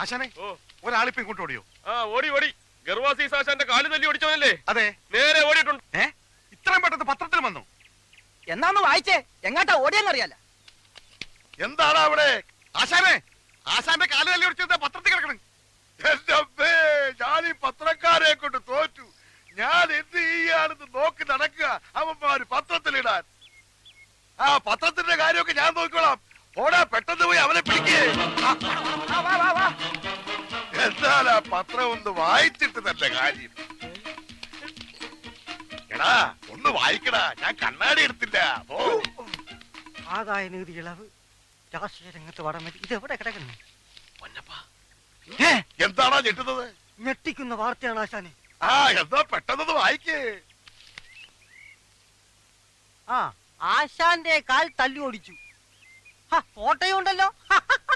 ആശാനെ ഒരാളിപ്പോ ഇങ്ങോട്ട് ഓടിയോ? ഓടി ഓടി. ഗർവാസി ആശാന്റെ കാല് തല്ലി ഓടിച്ചവനല്ലേ? അതെ, നേരെ ഓടിയിട്ടുണ്ട്. ഇത്രയും പെട്ടെന്ന് പത്രത്തിൽ വന്നു. എന്നാന്ന് വായിച്ചേ, എങ്ങാട്ടാ ഓടിയെന്നറിയാല. എന്താണ് അവിടെ? ആശാനെ, ആശാന്റെ കാല് തല്ലി ഓടിച്ചത് പത്രത്തിൽ കിടക്കണം. ഞാൻ ഈ പത്രക്കാരെ കൊണ്ട് തോറ്റു. ഞാൻ എന്ത് ചെയ്യാണെന്ന് നോക്കി നടക്കുക, അവന്മാര് പത്രത്തിലിടാൻ. ആ പത്രത്തിന്റെ കാര്യമൊക്കെ ഞാൻ നോക്കിക്കോളാം. ഓടാ, പെട്ടെന്ന് പോയി അവനെ പിടിക്കേ. എന്താ പത്രം ഒന്ന് വായിച്ചിട്ട് തന്നെ കാര്യം. എടാ ഒന്ന് വായിക്കടാ, ഞാൻ കണ്ണാടി എടുത്തില്ല. ആദായ നികുതി ഇളവ്, രാഷ്ട്രീയ രംഗത്ത് വടമതി, ഇതെവിടെ കിടക്കുന്നു? എന്താണോ ഞെട്ടുന്നത്? ഞെട്ടിക്കുന്ന വാർത്തയാണ് ആശാനെ. എന്താ പെട്ടെന്ന് വായിക്കേ. ആശാന്റെ കാൽ തല്ലി ഓടിച്ചു. ഫോട്ടോയും ഉണ്ടല്ലോ.